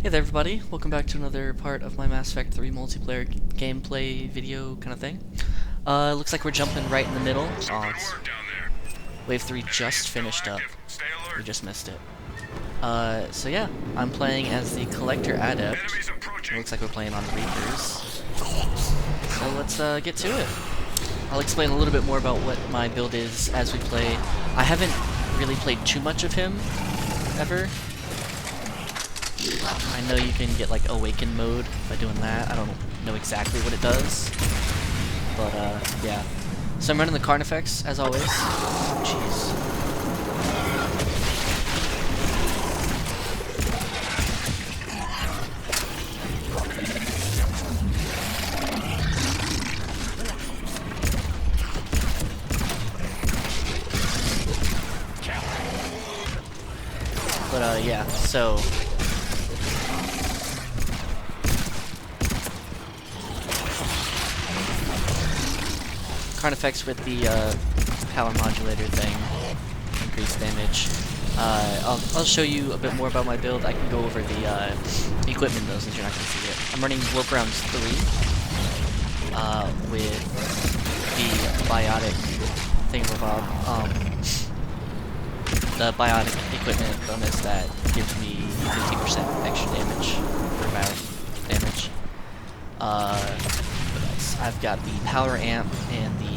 Hey there everybody, welcome back to another part of my Mass Effect 3 multiplayer gameplay video kind of thing. Looks like we're jumping right in the middle. Wave 3 just finished up. We just missed it. So yeah, I'm playing as the Collector Adept. It looks like we're playing on Reapers. So let's get to it. I'll explain a little bit more about what my build is as we play. I haven't really played too much of him, ever. I know you can get like Awaken mode by doing that. I don't know exactly what it does. But yeah. So I'm running the Carnifex as always. Jeez. But yeah, so Carnifex with the power modulator thing, increased damage. I'll show you a bit more about my build. I can go over the equipment though, since you're not going to see it. I'm running Warp Rounds 3 with the biotic thingamabob. The biotic equipment bonus that gives me 50% extra damage for battle damage. What else? I've got the Power Amp and the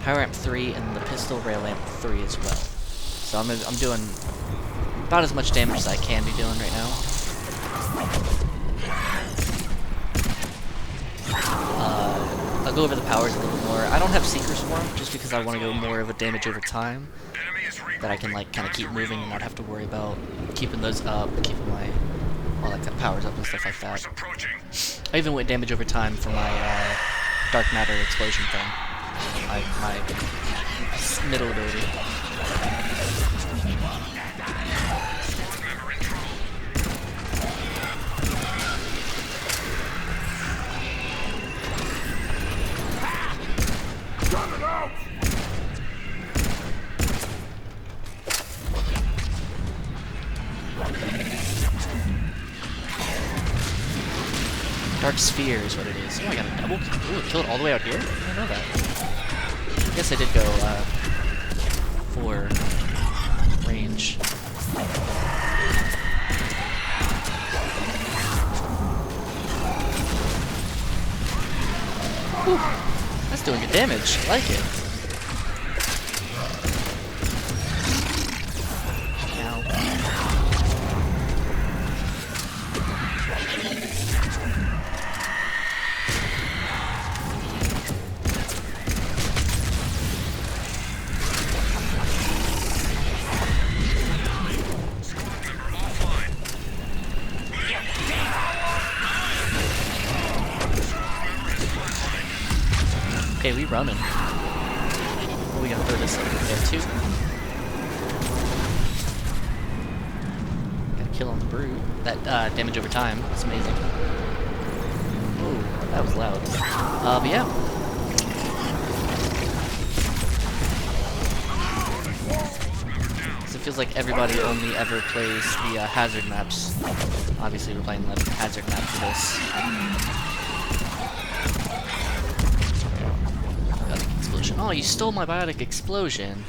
Power Amp 3 and the Pistol Rail Amp 3 as well. So I'm doing about as much damage as I can be doing right now. I'll go over the powers a little more. I don't have Seeker Swarm just because I want to go more of a damage over time, that I can like kind of keep moving and not have to worry about keeping those up, keeping my all that kind of powers up and stuff like that. I even went damage over time for my dark matter explosion thing. My middle ability. Dark Sphere is what it is. Oh, I got a double kill. Ooh, kill it all the way out here? I didn't know that. I guess I did go for range. Whew. That's doing good damage. I like it. Okay, we running. Oh, we gotta throw this up. We have two. Got a kill on the brute. That damage over time. That's amazing. Oh, that was loud. But yeah. So it feels like everybody only ever plays the hazard maps. Obviously, we're playing the hazard map for this. Oh, you stole my biotic explosion.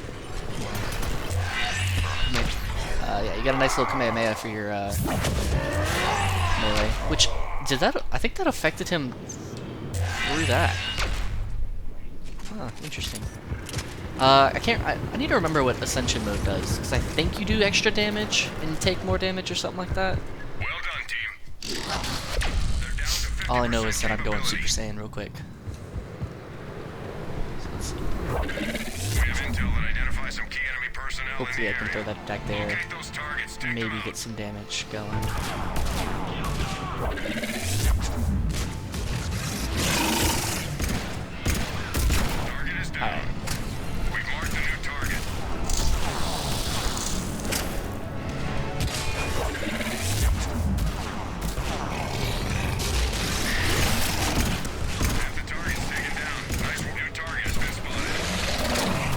Yeah, you got a nice little Kamehameha for your melee. Which did that? I think that affected him through that. Huh, interesting. I need to remember what Ascension mode does, because I think you do extra damage and take more damage or something like that. Well done, team. All I know is that I'm going Super Saiyan real quick. We have intel that identifies some key enemy personnel. Hopefully I can throw that attack there. Maybe get some damage going. Alright. We've marked a new target. The target's taken down. Nice new target has been spotted. Confirmed.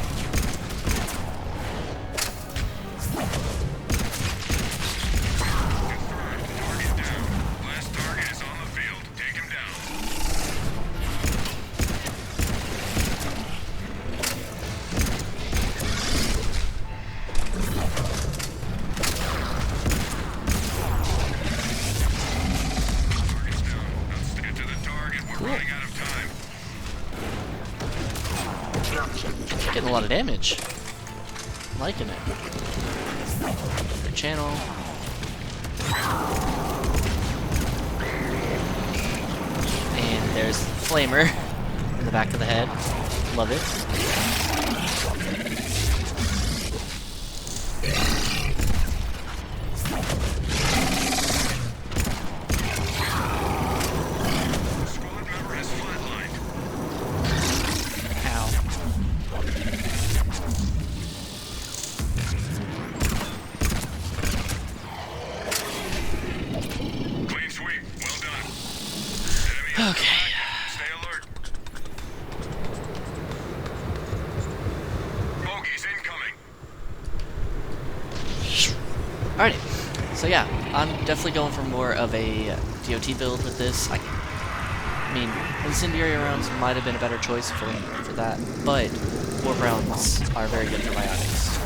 Target a lot of damage. I'm liking it. Good channel. And there's Flamer in the back of the head. Love it. Squad member has flatlined. Ow. Clean sweep. Well done. Enemy Okay. Stay alert. Bogeys incoming. Alrighty. So yeah, I'm definitely going for more of a DOT build with this. I mean, incendiary rounds might have been a better choice for that, but warp rounds are very good for biotics.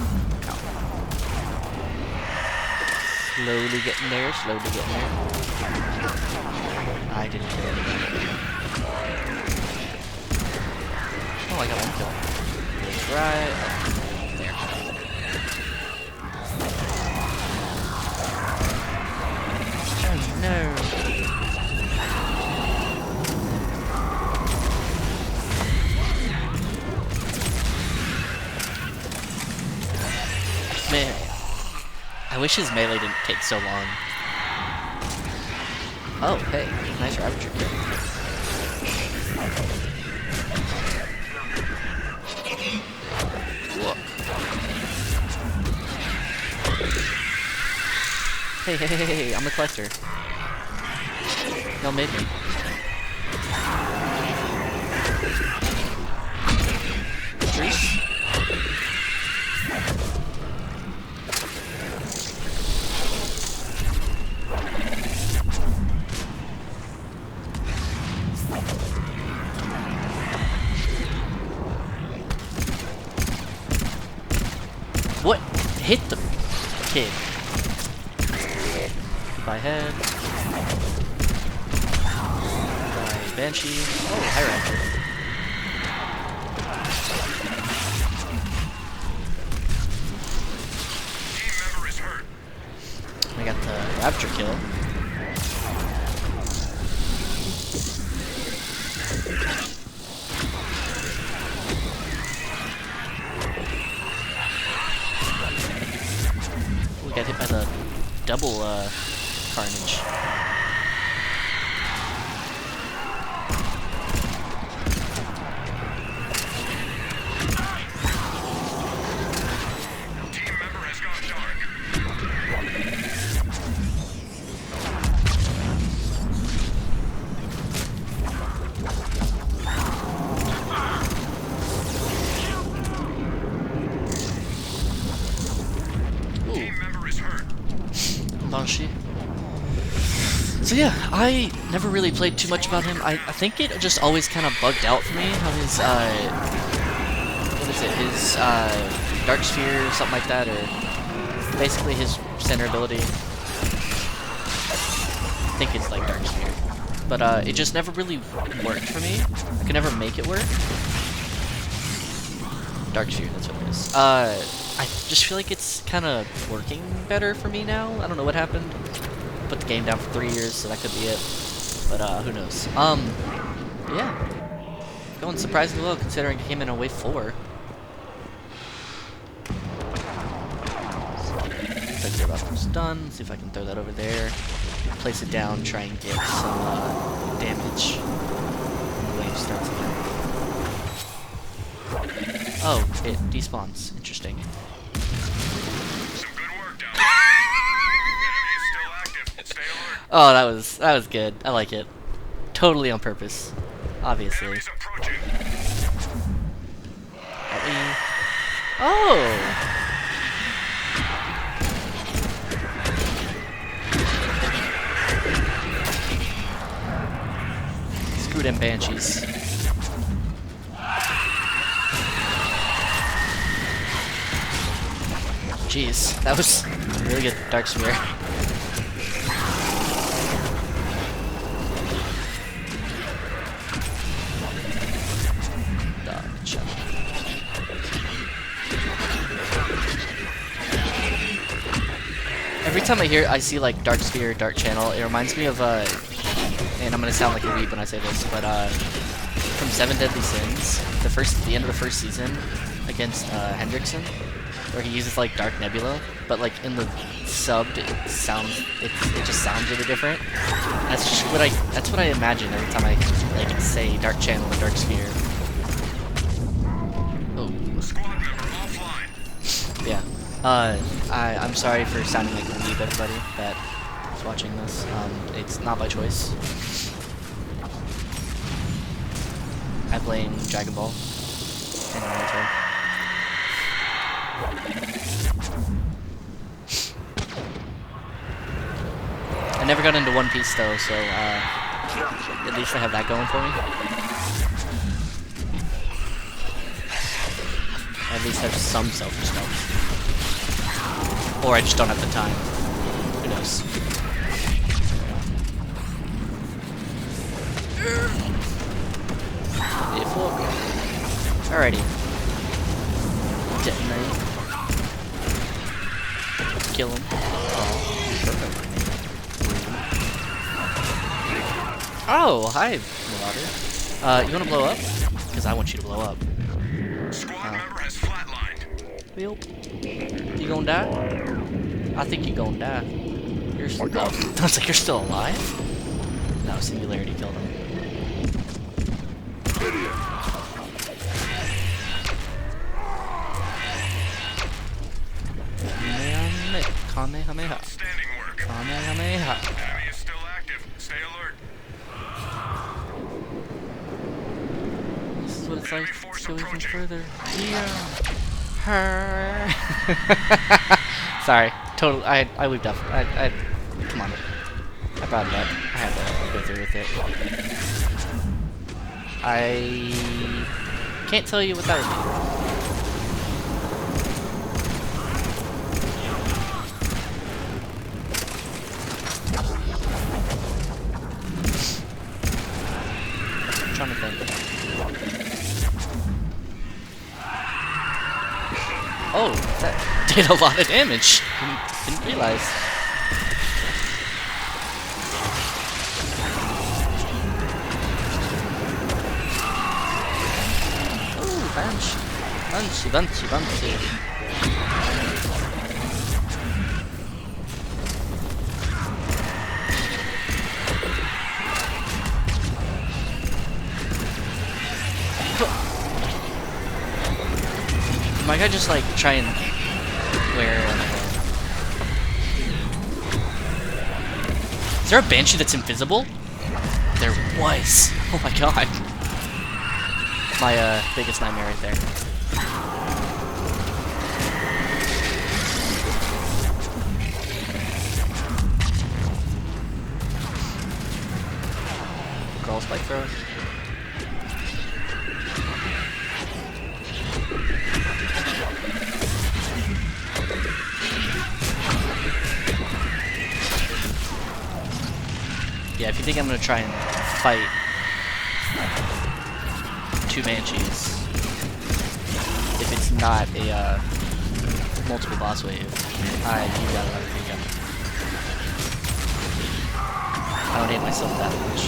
Slowly getting there, slowly getting there. I didn't kill anyone. Oh, I got one kill. Right there. Oh no. Man, I wish his melee didn't take so long. Oh, hey, nice Ravager kill. Whoa. Hey, hey, hey, hey, I'm a collector. Y'all made me. Trees? What? Hit the kid. By head. By Banshee. Oh, high ranker. Team member is hurt. I got the Raptor kill. We got hit by the double carnage. Team member has gone dark. Team member is hurt. Banshee. So yeah, I never really played too much about him. I think it just always kind of bugged out for me how his, what is it, his, Dark Sphere, something like that, or basically his center ability. I think it's like Dark Sphere. But, it just never really worked for me. I could never make it work. Dark Sphere, that's what it is. I just feel like it's kind of working better for me now. I don't know what happened. Put the game down for 3 years, so that could be it. But who knows? Yeah, going surprisingly well considering it came in on wave 4. Looks like they're about almost done. See if I can throw that over there. Place it down. Try and get some damage when the wave starts again. Oh, it despawns. Interesting. Some good work down there. Enemy is still active. Stay alert. Oh, that was good. I like it. Totally on purpose. Obviously. Enemies approaching. Oh! Screw them banshees. Jeez, that was really good Dark Sphere. Dodge. Every time I see like Dark Sphere, Dark Channel, it reminds me of and I'm gonna sound like a weeb when I say this, but from Seven Deadly Sins, the end of the first season against Hendrickson, where he uses like Dark Nebula, but like in the subbed, it just sounds really different. That's what I imagine every time I like say Dark Channel or Dark Sphere. Oh. Squad member offline. Yeah. I'm sorry for sounding like a weeb, everybody that is watching this. It's not by choice. I blame Dragon Ball and Naruto. I never got into One Piece though, so at least I have that going for me. At least have some self-respect. Or I just don't have the time. Who knows? Alrighty. Detonate. Kill him. Perfect. Oh, hi, Marauder. You wanna blow up? Because I want you to blow up. Squad member has flatlined. Yep. You gonna die? I think you gonna die. You're still. Oh, I was like, you're still alive? No, Singularity killed him. Kamehameha. Outstanding work. Kamehameha. Enemy is still active. Stay alert. This is what it's like Enemy to force go even approaching. further. Yeah. Her. Sorry. Total. I weaved up. Come on. I brought it up. I had to go through with it. I can't tell you what that would be. I'm trying to think. Oh, that did a lot of damage. Didn't realize. Oh, Banshee. Banshee. Might I just like try and wear? Is there a Banshee that's invisible? There was. Oh my god. My biggest nightmare right there. Crawl spike throw. Yeah, if you think I'm gonna try and fight two Banshees, if it's not a multiple boss wave, you gotta let it go. I don't hate myself that much.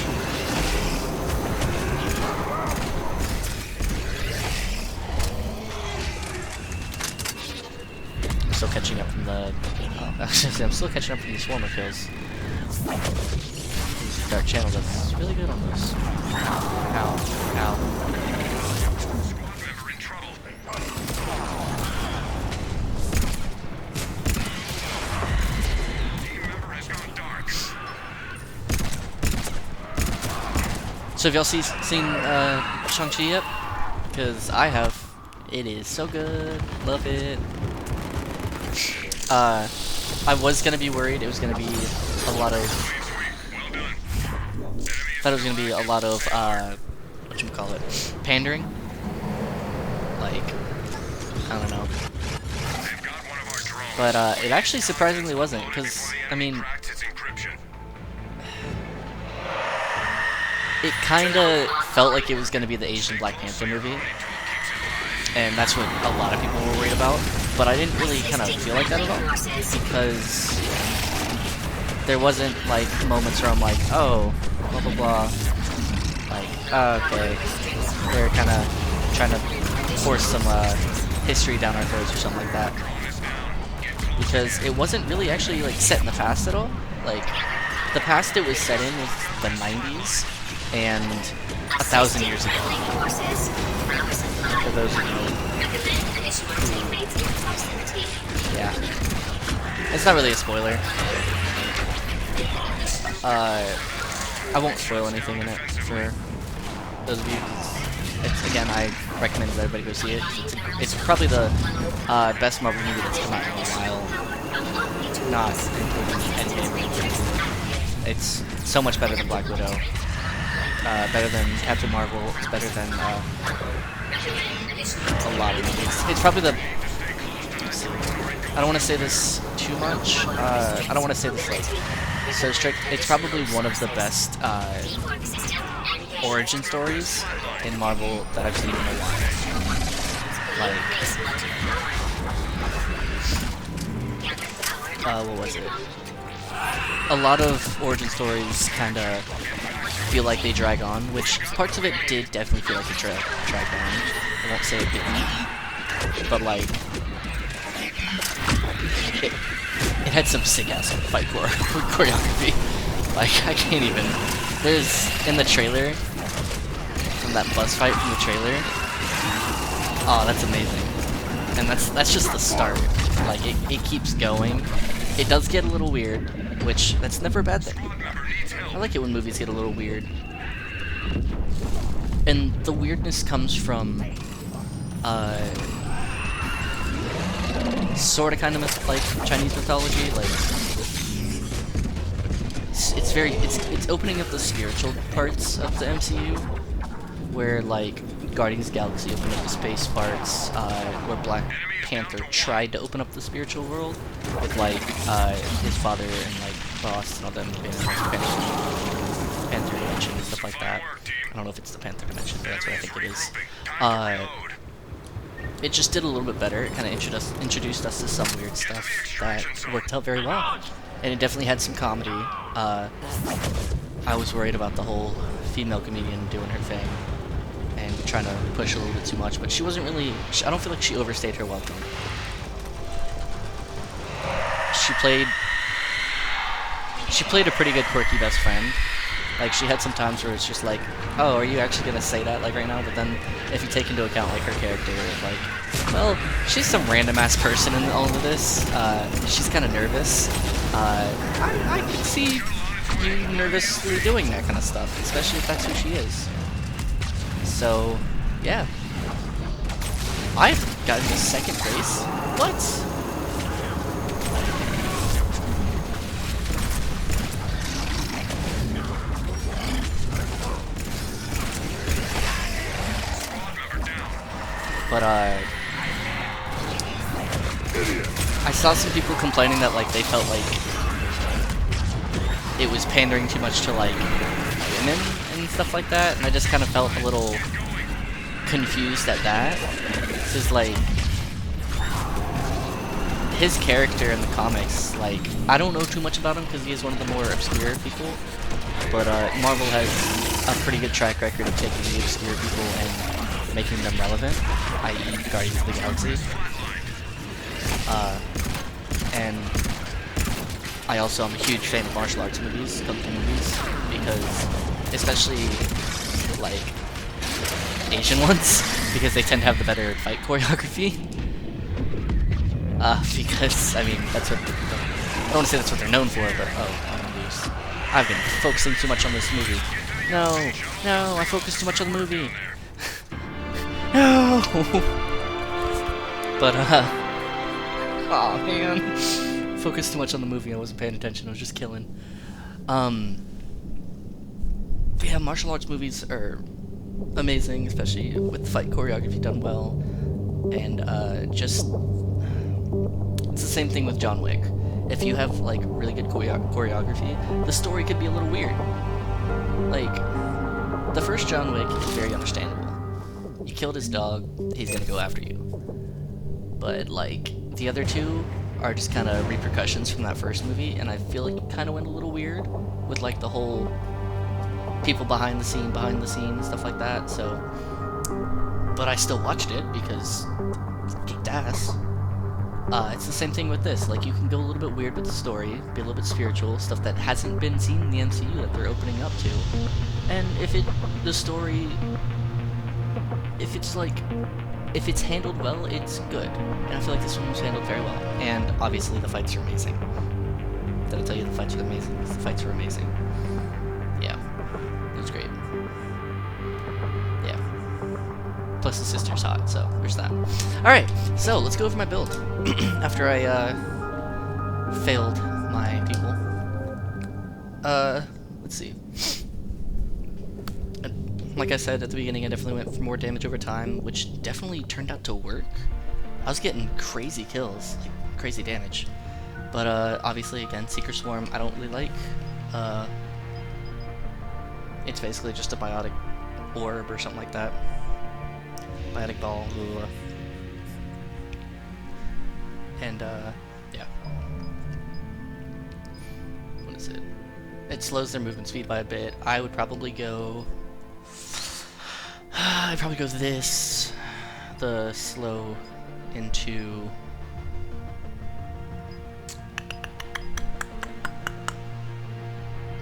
I'm still catching up from the. I'm still catching up from the Swarmer kills. Dark Channel does really good on those. Ow. Ow. Squad member in trouble. Team member has gone dark. So have y'all seen Shang-Chi yet? Because I have. It is so good. Love it. I was gonna be worried it was gonna be a lot of. Thought it was gonna be a lot of whatchamacallit, pandering. Like, I don't know. They've got one of our drones. But it actually surprisingly wasn't, because I mean, Cracked its encryption. it kinda felt like it was gonna be the Asian Black Panther movie, and that's what a lot of people were worried about. But I didn't really kind of feel like that at all, because there wasn't like moments where I'm like, oh, blah blah blah. Like, okay, they're kind of trying to force some history down our throats or something like that. Because it wasn't really actually like set in the past at all. Like, the past it was set in was the 90s and 1,000 years ago. For those of you. Yeah. It's not really a spoiler. I won't spoil anything in it for those of you. It's, again, I recommend that everybody go see it. It's probably the best Marvel movie that's come out in a while. Not including Endgame. It's so much better than Black Widow. Better than Captain Marvel. It's better than a lot of movies. It's probably the... I don't want to say this too much. I don't want to say this like so strict. It's probably one of the best origin stories in Marvel that I've seen in a while. Like, what was it? A lot of origin stories kind of feel like they drag on, which parts of it did definitely feel like it dragged on. I won't say it didn't, but like, it had some sick-ass fight choreography. Like, I can't even. There's, in the trailer, from that bus fight from the trailer, oh, that's amazing. And that's just the start. Like, it keeps going. It does get a little weird, which, that's never a bad thing. I like it when movies get a little weird. And the weirdness comes from, sort of kind of like Chinese mythology. Like, it's opening up the spiritual parts of the MCU, where like Guardians of the Galaxy opened up the space parts, where Black Panther tried to open up the spiritual world with like his father and like Boss and all them being in the Panther dimension and stuff like that. I don't know if it's the Panther dimension, but that's what I think it is. It just did a little bit better. It kind of introduced us to some weird stuff that worked out very well. And it definitely had some comedy. I was worried about the whole female comedian doing her thing and trying to push a little bit too much, but she wasn't really... I don't feel like she overstayed her welcome. She played a pretty good quirky best friend. Like, she had some times where it's just like, oh, are you actually gonna say that, like, right now? But then, if you take into account, like, her character, like, well, she's some random-ass person in all of this. She's kind of nervous. I could see you nervously doing that kind of stuff, especially if that's who she is. So, yeah. I've gotten to second place? What? But, I saw some people complaining that, like, they felt like it was pandering too much to, like, women and stuff like that, and I just kind of felt a little confused at that. Because, like, his character in the comics, like, I don't know too much about him because he is one of the more obscure people, but, Marvel has a pretty good track record of taking the obscure people and making them relevant, i.e. Guardians of the Galaxy. And I also am a huge fan of martial arts movies, kung fu movies, because, especially, like, Asian ones, because they tend to have the better fight choreography. Because, I mean, that's what, I don't want to say that's what they're known for, but, oh, I've been focusing too much on this movie. No, I focused too much on the movie. No! But, aw, man. Focused too much on the movie, I wasn't paying attention, I was just killing. Yeah, martial arts movies are amazing, especially with fight choreography done well. And, just... It's the same thing with John Wick. If you have, like, really good choreography, the story could be a little weird. Like, the first John Wick is very understandable. You killed his dog, he's gonna go after you. But, like, the other two, are just kind of repercussions from that first movie, and I feel like it kind of went a little weird with like the whole people behind the scene, stuff like that. So, but I still watched it because it kicked ass. It's the same thing with this. Like, you can go a little bit weird with the story, be a little bit spiritual, stuff that hasn't been seen in the MCU that they're opening up to. And if the story, if it's handled well, it's good. And I feel like this one was handled very well. And obviously the fights are amazing. Did I tell you the fights are amazing? Because the fights are amazing. Yeah. It was great. Yeah. Plus the sister's hot, so there's that. Alright, so let's go over my build. After I failed my people. Let's see. Like I said at the beginning, I definitely went for more damage over time, which definitely turned out to work. I was getting crazy kills, like crazy damage. But obviously, again, Seeker Swarm I don't really like. It's basically just a biotic orb or something like that. Biotic ball. Ugh. And yeah. What is it? It slows their movement speed by a bit. I would probably go... I'd probably go this, the slow into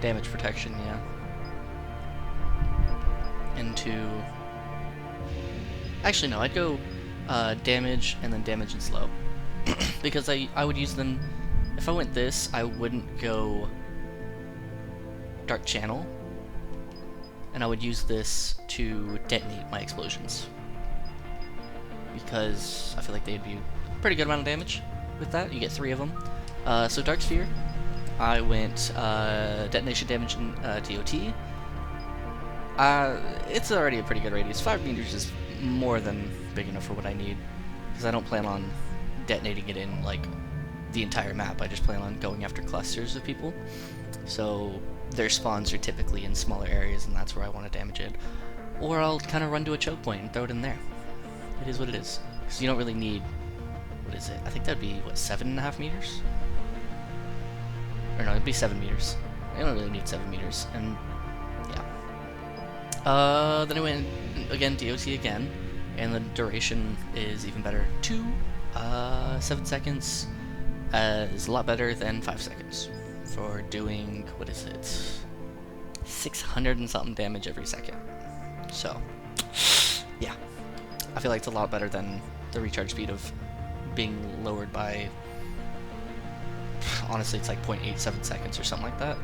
damage protection, yeah. Into... Actually, no, I'd go damage and then damage and slow. Because I would use them... If I went this, I wouldn't go Dark Channel. And I would use this to detonate my explosions. Because I feel like they'd be a pretty good amount of damage with that. You get 3 of them. So Dark Sphere, I went detonation damage and DOT. It's already a pretty good radius. 5 meters is more than big enough for what I need. Because I don't plan on detonating it in like the entire map. I just plan on going after clusters of people. So their spawns are typically in smaller areas, and that's where I want to damage it. Or I'll kind of run to a choke point and throw it in there. It is what it is. Because you don't really need... What is it? I think that'd be, what, 7.5 meters? Or no, it'd be 7 meters. I don't really need 7 meters, and yeah. Then I went, again, DOT again, and the duration is even better. 7 seconds is a lot better than 5 seconds. For doing, what is it, 600 and something damage every second. So, yeah. I feel like it's a lot better than the recharge speed of being lowered by, honestly, it's like 0.87 seconds or something like that.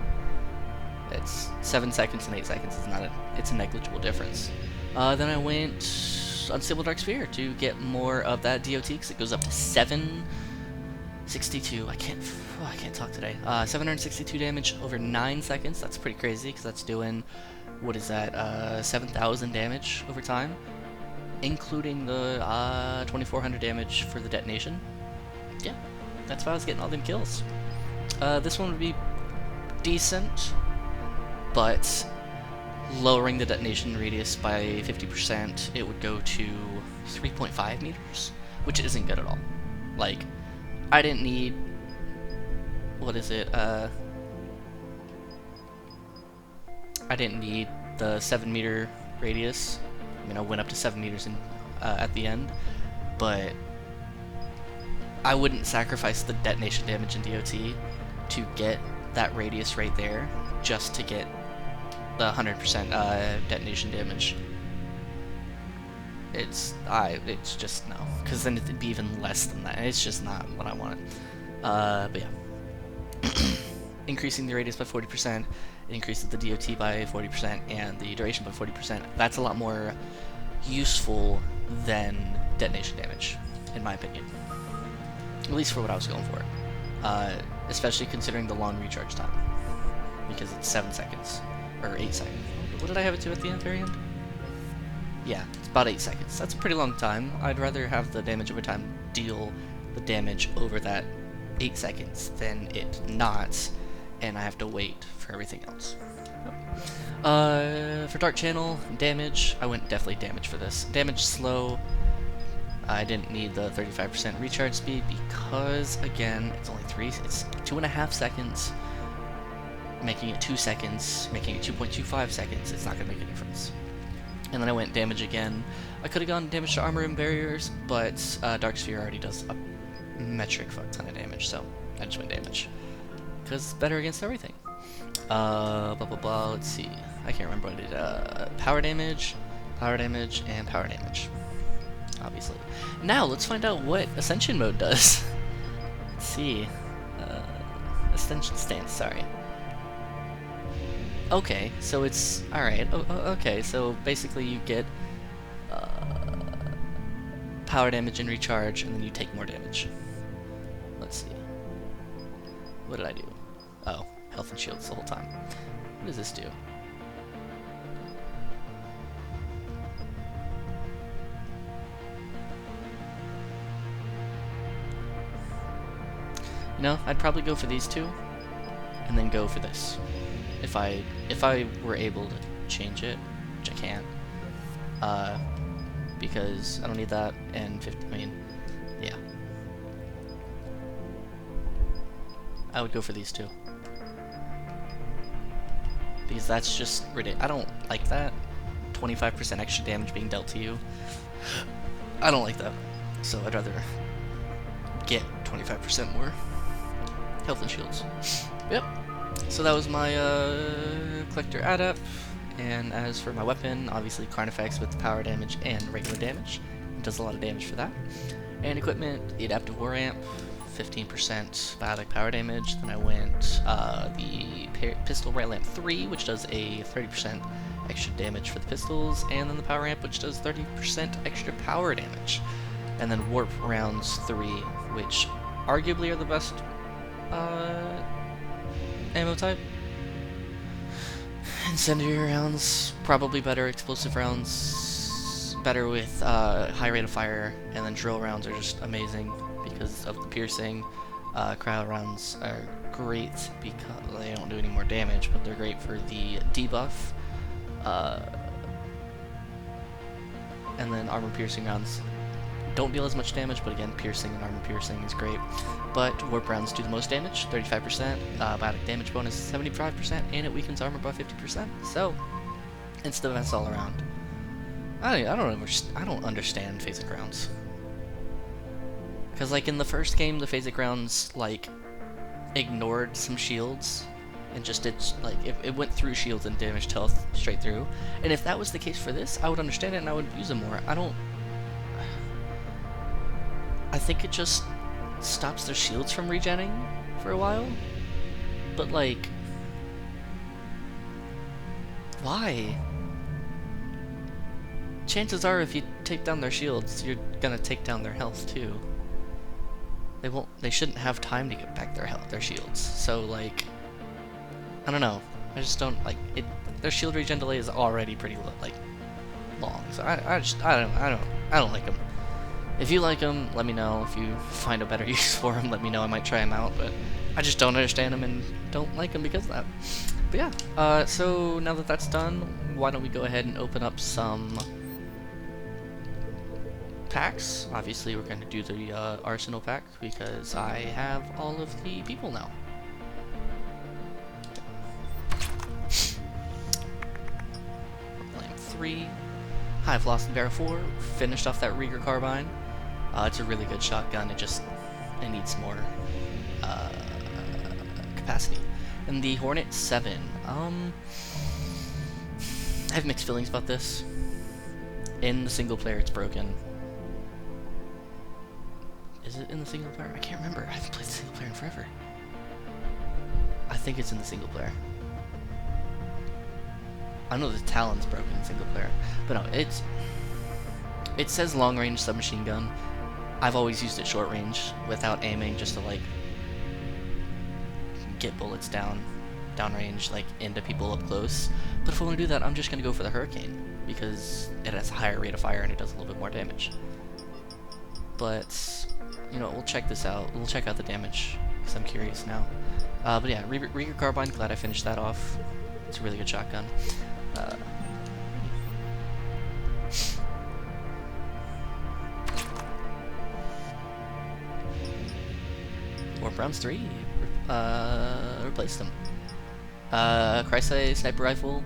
It's 7 seconds and 8 seconds is not it's a negligible difference. Then I went Unstable Dark Sphere to get more of that DOT, because it goes up to 762. I can't talk today. 762 damage over 9 seconds. That's pretty crazy, because that's doing, what is that, 7,000 damage over time, including the 2,400 damage for the detonation. Yeah, that's why I was getting all them kills. This one would be decent, but lowering the detonation radius by 50%, it would go to 3.5 meters, which isn't good at all. Like, I didn't need... What is it? I didn't need the 7 meter radius. I mean, I went up to 7 meters in, at the end, but I wouldn't sacrifice the detonation damage in DOT to get that radius right there, just to get the 100% detonation damage. It's just no, because then it'd be even less than that. It's just not what I wanted. But yeah. Increasing the radius by 40%, it increases the DOT by 40%, and the duration by 40%. That's a lot more useful than detonation damage, in my opinion. At least for what I was going for. Especially considering the long recharge time. Because it's 7 seconds. Or 8 seconds. What did I have it to at the very end? Yeah, it's about 8 seconds. That's a pretty long time. I'd rather have the damage over time deal the damage over that 8 seconds than it not, and I have to wait for everything else. For Dark Channel, damage, I went definitely damage for this. Damage slow, I didn't need the 35% recharge speed because, again, it's only it's 2.5 seconds. Making it 2 seconds, making it 2.25 seconds, it's not going to make a difference. And then I went damage again. I could have gone damage to armor and barriers, but Dark Sphere already does a metric fuck ton of damage, so I just went damage. Because it's better against everything. Blah blah blah, let's see. I can't remember what I did. Power damage, and power damage. Obviously. Now, let's find out what Ascension mode does. Let's see. Ascension stance, sorry. Okay, so it's... alright, okay, so basically you get power damage and recharge, and then you take more damage. Let's see. What did I do? Oh, health and shields the whole time. What does this do? You know, I'd probably go for these two, and then go for this. If I were able to change it, which I can't, because I don't need that, and 50, I mean, yeah. I would go for these two. Because that's just ridiculous. I don't like that. 25% extra damage being dealt to you. I don't like that. So I'd rather get 25% more health and shields. Yep. So that was my collector adept, and as for my weapon, obviously Carnifex with power damage and regular damage. It does a lot of damage for that. And equipment, the adaptive war amp, 15% biotic power damage. Then I went the pistol right lamp 3, which does a 30% extra damage for the pistols, and then the power amp, which does 30% extra power damage. And then warp rounds 3, which arguably are the best ammo type. Incendiary rounds, probably better. Explosive rounds, better with high rate of fire. And then drill rounds are just amazing because of the piercing. Cryo rounds are great because they don't do any more damage, but they're great for the debuff. And then armor piercing rounds don't deal as much damage, but again, piercing and armor piercing is great. But warp rounds do the most damage, 35%, biotic damage bonus 75%, and it weakens armor by 50%. So, it's the best all around. I don't understand phasic rounds. Because like in the first game, the phasic rounds like ignored some shields and just did like it went through shields and damaged health straight through. And if that was the case for this, I would understand it and I would use them more. I think it just stops their shields from regenning for a while. But like, why? Chances are if you take down their shields, you're gonna take down their health too. They shouldn't have time to get back their shields. So like, I don't know. I just don't like it. Their shield regen delay is already pretty long. So I don't like them. If you like them, let me know. If you find a better use for them, let me know. I might try them out, but I just don't understand them and don't like them because of that. But yeah, so now that that's done, why don't we go ahead and open up some packs. Obviously, we're going to do the Arsenal pack because I have all of the people now. Lamp 3, High Velocity Barrel 4, finished off that Rieger carbine. It's a really good shotgun, it needs more capacity. And the Hornet 7, I have mixed feelings about this. In the single player, it's broken. Is it in the single player? I can't remember. I haven't played the single player in forever. I think it's in the single player. I know the Talon's broken in single player, but no, it says long range submachine gun. I've always used it short range without aiming, just to like get bullets down range, like into people up close. But if I want to do that, I'm just gonna go for the Hurricane because it has a higher rate of fire and it does a little bit more damage. But you know, we'll check this out. We'll check out the damage because I'm curious now. But yeah, Rieger carbine. Glad I finished that off. It's a really good shotgun. rounds 3, replaced them. Chrysler sniper rifle.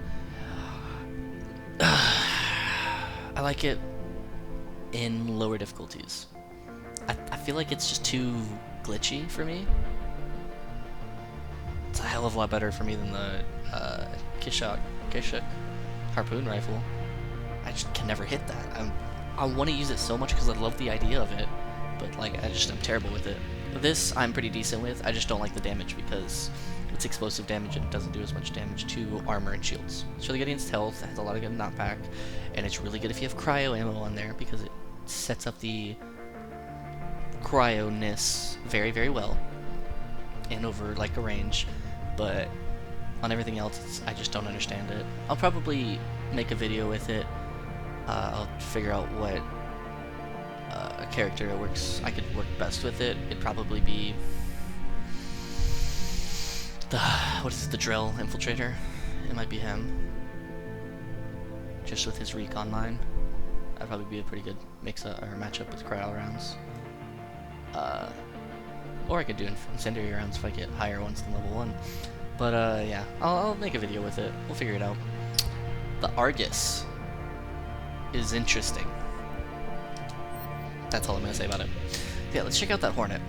I like it in lower difficulties. I feel like it's just too glitchy for me. It's a hell of a lot better for me than the Kishak harpoon rifle. I just can never hit that. I want to use it so much because I love the idea of it, but like I'm terrible with it. This I'm pretty decent with. I just don't like the damage because it's explosive damage and it doesn't do as much damage to armor and shields. It's really good against health. It has a lot of good knockback, and it's really good if you have cryo ammo on there because it sets up the cryo-ness very, very well and over like a range. But on everything else, I just don't understand it. I'll probably make a video with it. I'll figure out what character I could work best with it. It'd probably be the drill infiltrator. It might be him. Just with his recon line, that'd probably be a pretty good or matchup with cryo rounds. Or I could do incendiary rounds if I get higher ones than level 1. But yeah, I'll make a video with it. We'll figure it out. The Argus is interesting. That's all I'm gonna say about it. Yeah, let's check out that Hornet.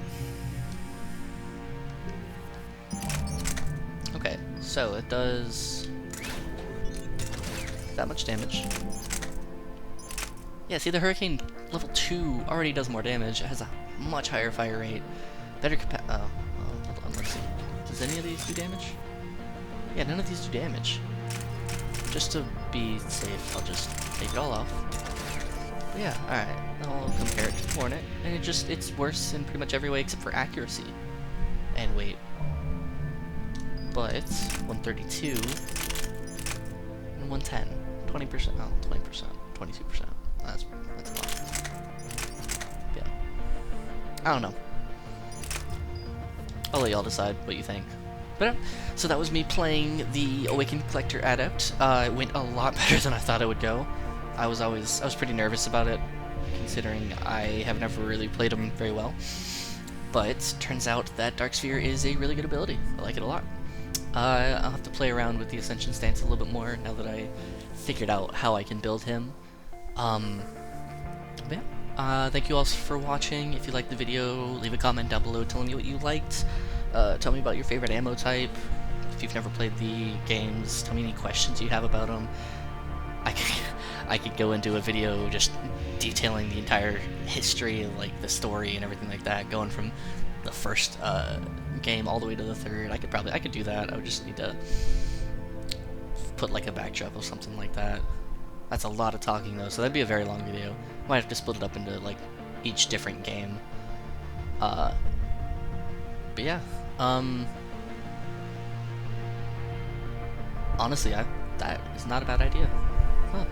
Okay, so it does that much damage. Yeah, see, the Hurricane level 2 already does more damage. It has a much higher fire rate, better hold on, let's see. Does any of these do damage? Yeah, none of these do damage. Just to be safe, I'll just take it all off. But yeah, alright. I'll compare it to the Hornet, and it's worse in pretty much every way except for accuracy and weight. But 132 and 110. 20%, oh, 20%, 22%. That's a lot. Yeah. I don't know. I'll let y'all decide what you think. But so that was me playing the Awakened Collector Adept. It went a lot better than I thought it would go. I was pretty nervous about it, considering I have never really played him very well. But turns out that Dark Sphere is a really good ability. I like it a lot. I'll have to play around with the Ascension stance a little bit more now that I figured out how I can build him. Yeah. Thank you all for watching. If you liked the video, leave a comment down below telling me what you liked. Tell me about your favorite ammo type. If you've never played the games, tell me any questions you have about them. I could go into a video just detailing the entire history of like the story and everything like that, going from the first game all the way to the third. I could do that. I would just need to put like a backdrop or something like that. That's a lot of talking though, so that'd be a very long video. Might have to split it up into like each different game. But yeah, honestly, that is not a bad idea. Huh.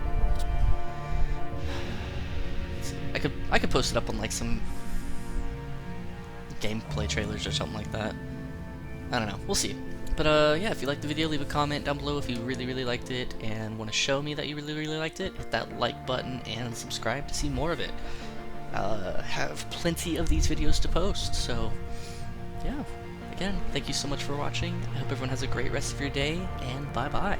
I could post it up on like some gameplay trailers or something like that. I don't know. We'll see. But yeah, if you liked the video, leave a comment down below if you really liked it and want to show me that you really liked it. Hit that like button and subscribe to see more of it. Have plenty of these videos to post, so yeah. Again, thank you so much for watching. I hope everyone has a great rest of your day, and bye-bye.